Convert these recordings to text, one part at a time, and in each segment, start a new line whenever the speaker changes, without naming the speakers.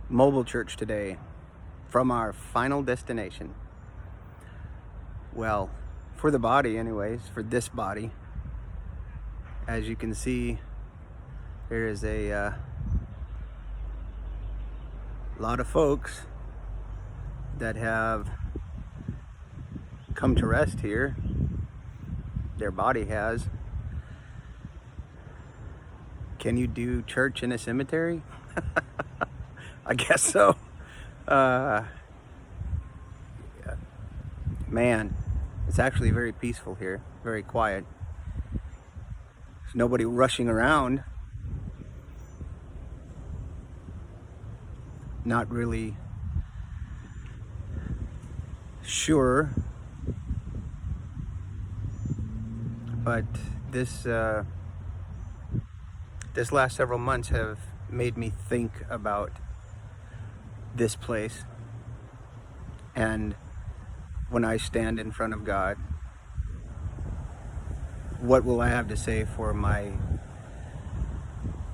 mobile church today from our final destination. Well, for the body anyways, for this body, as you can see, there is a lot of folks that have come to rest here. Their body has. Can you do church in a cemetery? I guess so. Man, it's actually very peaceful here, very quiet. There's nobody rushing around. Not really sure, but this last several months have made me think about this place, and when I stand in front of God, what will I have to say for my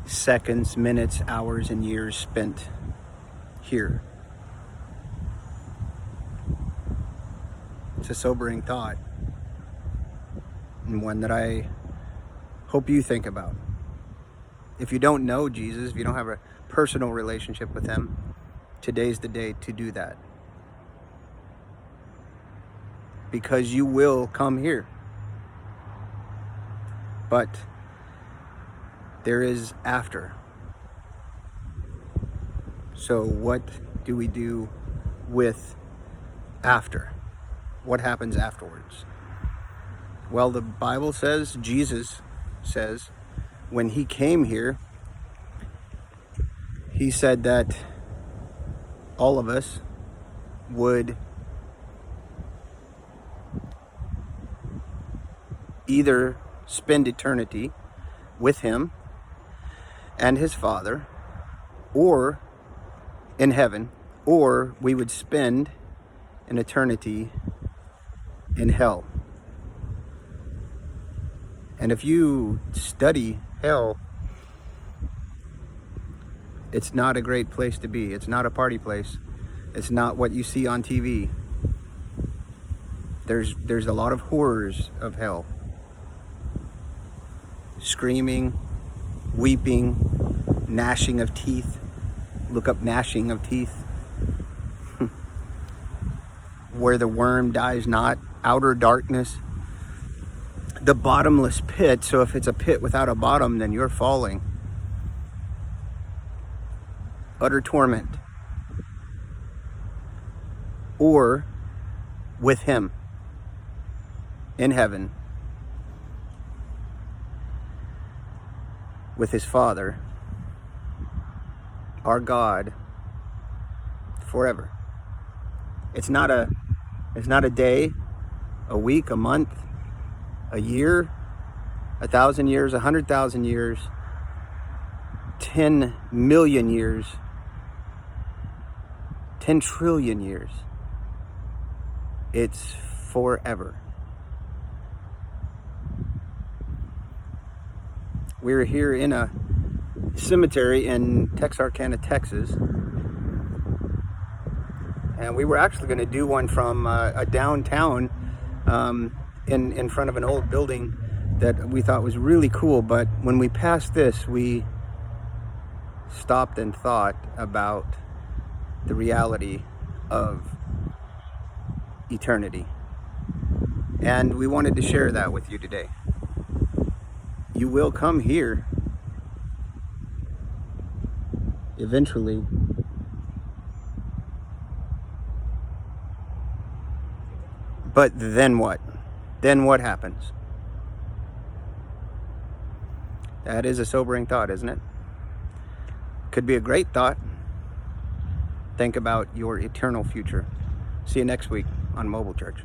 seconds, minutes, hours, and years spent here? It's a sobering thought, and one that I hope you think about. If you don't know Jesus, if you don't have a personal relationship with him, today's the day to do that. Because you will come here. But there is after. So what do we do with after? What happens afterwards? Well, the Bible says, Jesus says, when he came here, he said that all of us would either spend eternity with him and his Father, or in heaven, or we would spend an eternity in hell. And if you study hell, it's not a great place to be. It's not a party place. It's not what you see on TV. There's a lot of horrors of hell. Screaming, weeping, gnashing of teeth. Look up gnashing of teeth. Where the worm dies not, outer darkness. The bottomless pit. So if it's a pit without a bottom, then you're falling. Utter torment. Or with him in heaven with his Father, our God, forever. It's not a day, a week, a month, a year, 1,000 years, 100,000 years, 10 million years, 10 trillion years. It's forever. We're here in a cemetery in Texarkana, Texas. And we were actually going to do one from a downtown in front of an old building that we thought was really cool. But when we passed this, we stopped and thought about the reality of eternity. And we wanted to share that with you today. You will come here eventually. But then what? Then what happens? That is a sobering thought, isn't it? Could be a great thought. Think about your eternal future. See you next week on Mobile Church.